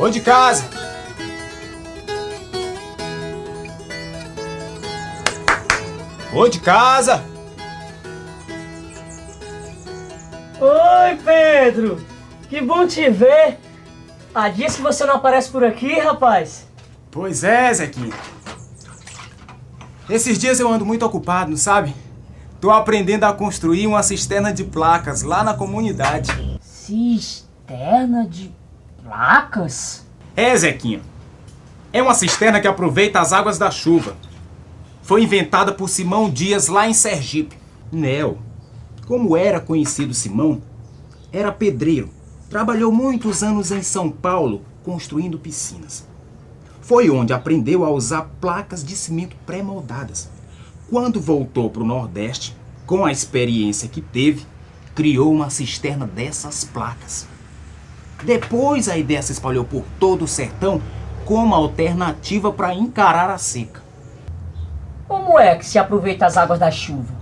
Ô de casa! Ô de casa! Oi, Pedro! Que bom te ver! Há dias que você não aparece por aqui, rapaz. Pois é, Zequinha. Esses dias eu ando muito ocupado, não sabe? Tô aprendendo a construir uma cisterna de placas lá na comunidade. Cisterna de placas? É, Zequinha. É uma cisterna que aproveita as águas da chuva. Foi inventada por Simão Dias lá em Sergipe. Nel, como era conhecido Simão, era pedreiro. Trabalhou muitos anos em São Paulo construindo piscinas. Foi onde aprendeu a usar placas de cimento pré-moldadas. Quando voltou para o Nordeste, com a experiência que teve, criou uma cisterna dessas placas. Depois a ideia se espalhou por todo o sertão como alternativa para encarar a seca. Como é que se aproveita as águas da chuva?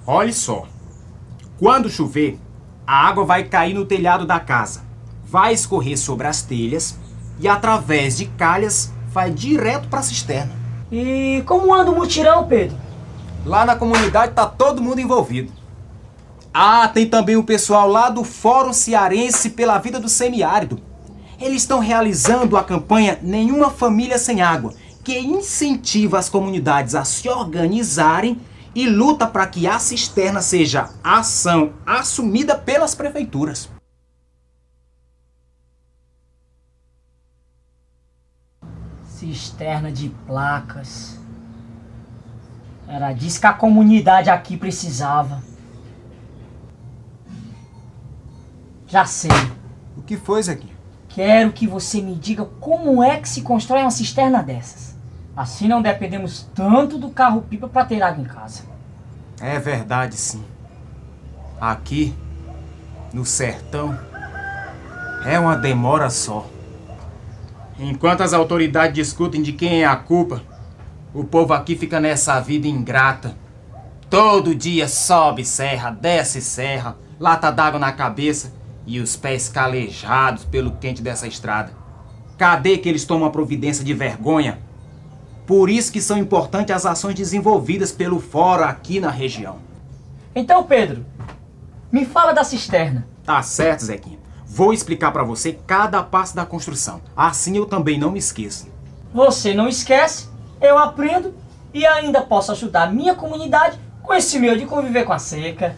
Olhe só, quando chover, a água vai cair no telhado da casa, vai escorrer sobre as telhas e através de calhas vai direto para a cisterna. E como anda o mutirão, Pedro? Lá na comunidade tá todo mundo envolvido. Ah, tem também o pessoal lá do Fórum Cearense pela Vida do Semiárido. Eles estão realizando a campanha Nenhuma Família Sem Água, que incentiva as comunidades a se organizarem e luta para que a cisterna seja ação assumida pelas prefeituras. Cisterna de placas. Era disso que a comunidade aqui precisava. Já sei. O que foi, Zequinha? Quero que você me diga como é que se constrói uma cisterna dessas. Assim não dependemos tanto do carro-pipa para ter água em casa. É verdade, sim. Aqui, no sertão, é uma demora só. Enquanto as autoridades discutem de quem é a culpa, o povo aqui fica nessa vida ingrata. Todo dia sobe serra, desce serra, lata d'água na cabeça e os pés calejados pelo quente dessa estrada. Cadê que eles tomam a providência de vergonha? Por isso que são importantes as ações desenvolvidas pelo fórum aqui na região. Então, Pedro, me fala da cisterna. Tá certo, Zequinha. Vou explicar pra você cada passo da construção. Assim eu também não me esqueço. Você não esquece, eu aprendo e ainda posso ajudar a minha comunidade com esse meio de conviver com a seca.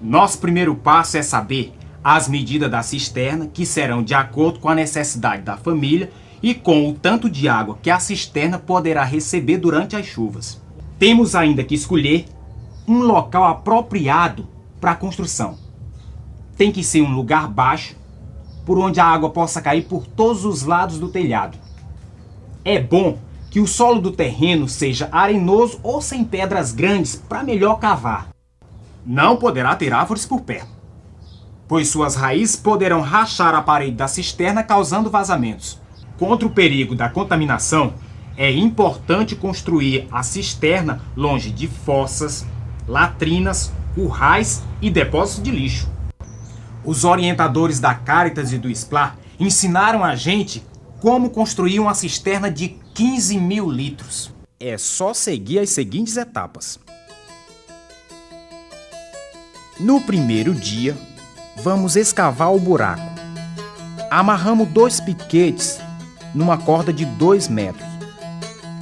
Nosso primeiro passo é saber as medidas da cisterna, que serão de acordo com a necessidade da família e com o tanto de água que a cisterna poderá receber durante as chuvas. Temos ainda que escolher um local apropriado para a construção. Tem que ser um lugar baixo, por onde a água possa cair por todos os lados do telhado. É bom que o solo do terreno seja arenoso ou sem pedras grandes para melhor cavar. Não poderá ter árvores por perto, pois suas raízes poderão rachar a parede da cisterna causando vazamentos. Contra o perigo da contaminação, é importante construir a cisterna longe de fossas, latrinas, currais e depósitos de lixo. Os orientadores da Caritas e do SPLAR ensinaram a gente como construir uma cisterna de 15 mil litros. É só seguir as seguintes etapas. No primeiro dia, vamos escavar o buraco. Amarramos 2 piquetes numa corda de 2 metros.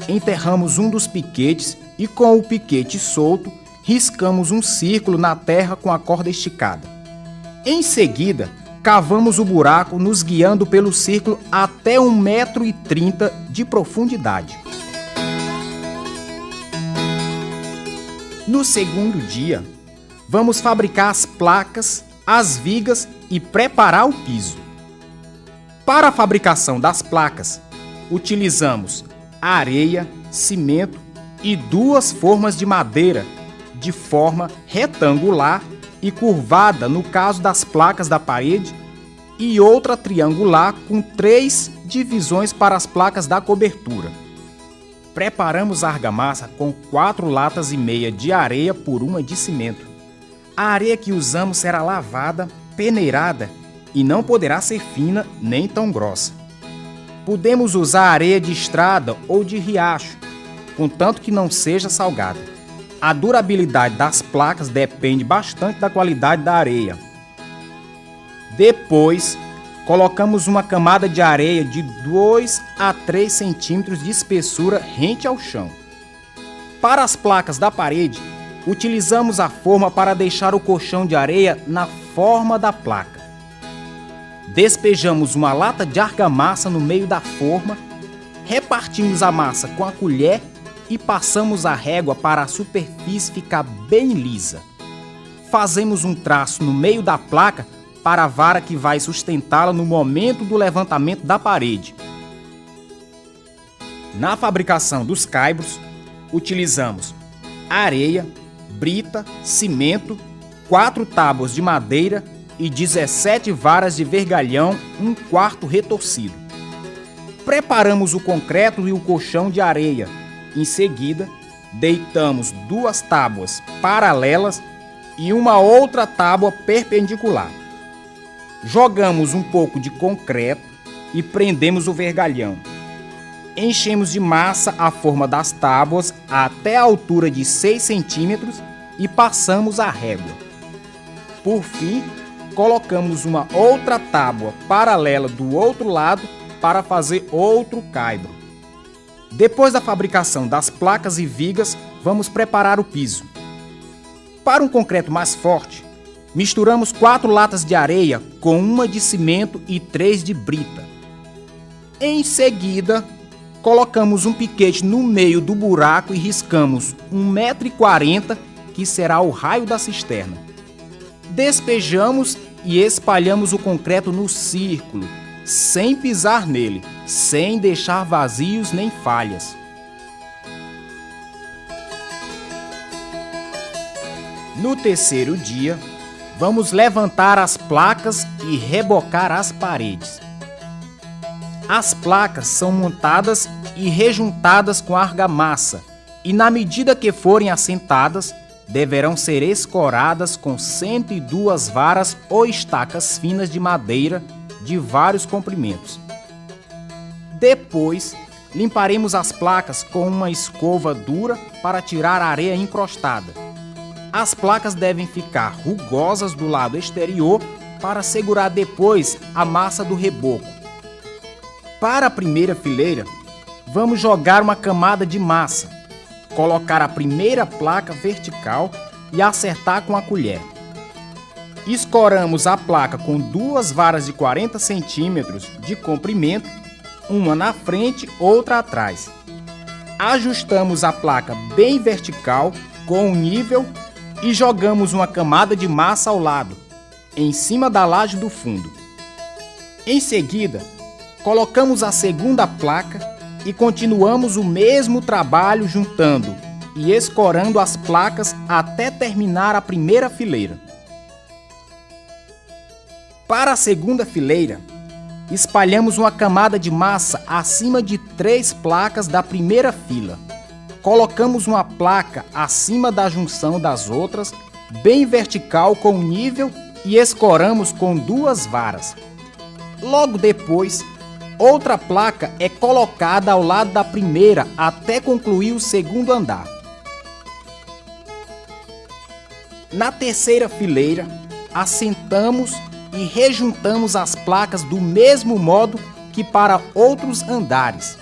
Enterramos um dos piquetes e com o piquete solto, riscamos um círculo na terra com a corda esticada. Em seguida, cavamos o buraco nos guiando pelo círculo até 1,30 m de profundidade. No segundo dia, vamos fabricar as placas, as vigas e preparar o piso. Para a fabricação das placas, utilizamos areia, cimento e 2 formas de madeira de forma retangular e curvada no caso das placas da parede e outra triangular com 3 divisões para as placas da cobertura. Preparamos a argamassa com 4 latas e meia de areia por 1 de cimento. A areia que usamos será lavada, peneirada e não poderá ser fina nem tão grossa. Podemos usar areia de estrada ou de riacho, contanto que não seja salgada. A durabilidade das placas depende bastante da qualidade da areia. Depois, colocamos uma camada de areia de 2 a 3 centímetros de espessura rente ao chão. Para as placas da parede, utilizamos a forma para deixar o colchão de areia na forma da placa. Despejamos uma lata de argamassa no meio da forma, repartimos a massa com a colher e passamos a régua para a superfície ficar bem lisa. Fazemos um traço no meio da placa para a vara que vai sustentá-la no momento do levantamento da parede. Na fabricação dos caibros, utilizamos areia, brita, cimento, 4 tábuas de madeira e 17 varas de vergalhão, 1/4 retorcido. Preparamos o concreto e o colchão de areia. Em seguida, deitamos 2 tábuas paralelas e uma outra tábua perpendicular. Jogamos um pouco de concreto e prendemos o vergalhão. Enchemos de massa a forma das tábuas até a altura de 6 centímetros e passamos a régua. Por fim, colocamos uma outra tábua paralela do outro lado para fazer outro caibro. Depois da fabricação das placas e vigas, vamos preparar o piso. Para um concreto mais forte, misturamos 4 latas de areia com 1 de cimento e 3 de brita. Em seguida, colocamos um piquete no meio do buraco e riscamos 1,40 m, que será o raio da cisterna. Despejamos e espalhamos o concreto no círculo, sem pisar nele, sem deixar vazios nem falhas. No terceiro dia, vamos levantar as placas e rebocar as paredes. As placas são montadas e rejuntadas com argamassa e, na medida que forem assentadas, deverão ser escoradas com 102 varas ou estacas finas de madeira de vários comprimentos. Depois, limparemos as placas com uma escova dura para tirar a areia encrostada. As placas devem ficar rugosas do lado exterior para segurar depois a massa do reboco. Para a primeira fileira, vamos jogar uma camada de massa, colocar a primeira placa vertical e acertar com a colher. Escoramos a placa com 2 varas de 40 centímetros de comprimento, uma na frente, outra atrás. Ajustamos a placa bem vertical com um nível e jogamos uma camada de massa ao lado, em cima da laje do fundo. Em seguida, colocamos a segunda placa e continuamos o mesmo trabalho juntando e escorando as placas até terminar a primeira fileira. Para a segunda fileira, espalhamos uma camada de massa acima de 3 placas da primeira fila. Colocamos uma placa acima da junção das outras, bem vertical com nível, e escoramos com 2 varas. Logo depois, outra placa é colocada ao lado da primeira até concluir o segundo andar. Na terceira fileira, assentamos e rejuntamos as placas do mesmo modo que para outros andares.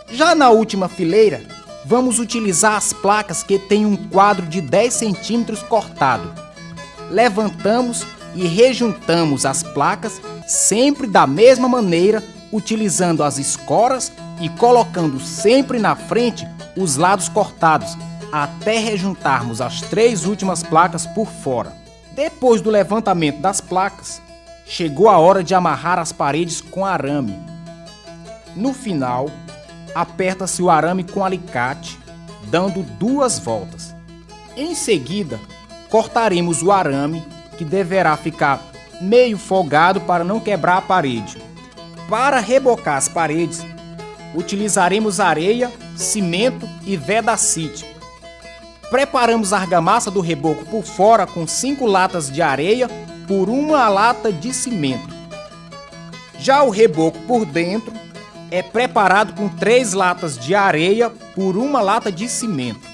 Já na última fileira, vamos utilizar as placas que têm um quadro de 10 centímetros cortado. Levantamos e rejuntamos as placas sempre da mesma maneira, utilizando as escoras e colocando sempre na frente os lados cortados, até rejuntarmos as 3 últimas placas por fora. Depois do levantamento das placas, chegou a hora de amarrar as paredes com arame. No final, aperta-se o arame com alicate, dando 2 voltas. Em seguida, cortaremos o arame, que deverá ficar meio folgado para não quebrar a parede. Para rebocar as paredes, utilizaremos areia, cimento e vedacite. Preparamos a argamassa do reboco por fora com 5 latas de areia, por uma lata de cimento. Já o reboco por dentro é preparado com 3 latas de areia por uma lata de cimento.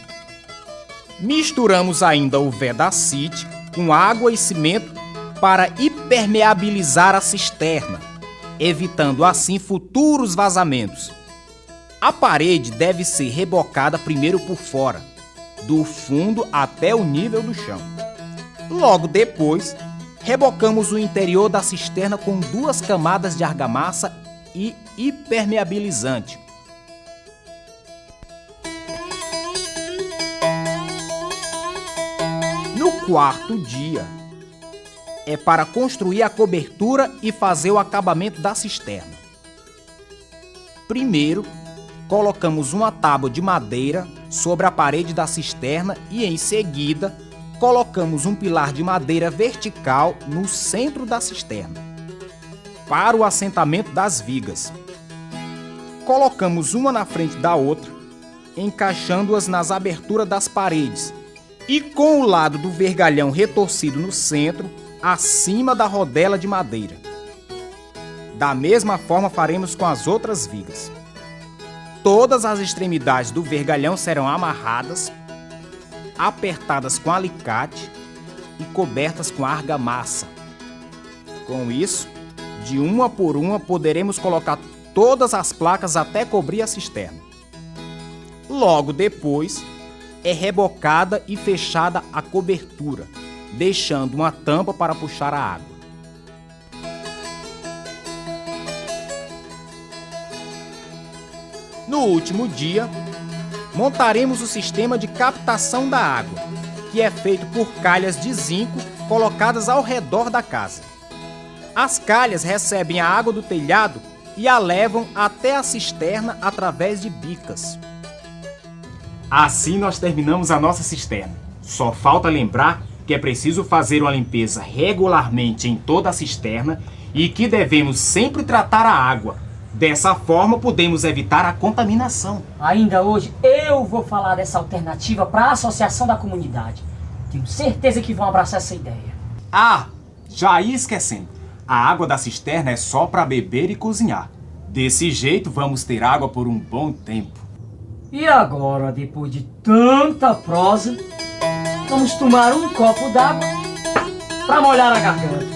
Misturamos ainda o vedacite com água e cimento para impermeabilizar a cisterna, evitando assim futuros vazamentos. A parede deve ser rebocada primeiro por fora, do fundo até o nível do chão. Logo depois, rebocamos o interior da cisterna com 2 camadas de argamassa e impermeabilizante. No 4º dia, é para construir a cobertura e fazer o acabamento da cisterna. Primeiro, colocamos uma tábua de madeira sobre a parede da cisterna e, em seguida, colocamos um pilar de madeira vertical no centro da cisterna, para o assentamento das vigas. Colocamos uma na frente da outra, encaixando-as nas aberturas das paredes e com o lado do vergalhão retorcido no centro, acima da rodela de madeira. Da mesma forma faremos com as outras vigas. Todas as extremidades do vergalhão serão amarradas, apertadas com alicate e cobertas com argamassa. Com isso, de uma por uma poderemos colocar todas as placas até cobrir a cisterna. Logo depois, é rebocada e fechada a cobertura, deixando uma tampa para puxar a água. No último dia, montaremos o sistema de captação da água, que é feito por calhas de zinco colocadas ao redor da casa. As calhas recebem a água do telhado e a levam até a cisterna através de bicas. Assim nós terminamos a nossa cisterna. Só falta lembrar que é preciso fazer uma limpeza regularmente em toda a cisterna e que devemos sempre tratar a água. Dessa forma, podemos evitar a contaminação. Ainda hoje eu vou falar dessa alternativa para a associação da comunidade. Tenho certeza que vão abraçar essa ideia. Ah, já ia esquecendo. A água da cisterna é só para beber e cozinhar. Desse jeito, vamos ter água por um bom tempo. E agora, depois de tanta prosa, vamos tomar um copo d'água para molhar a garganta.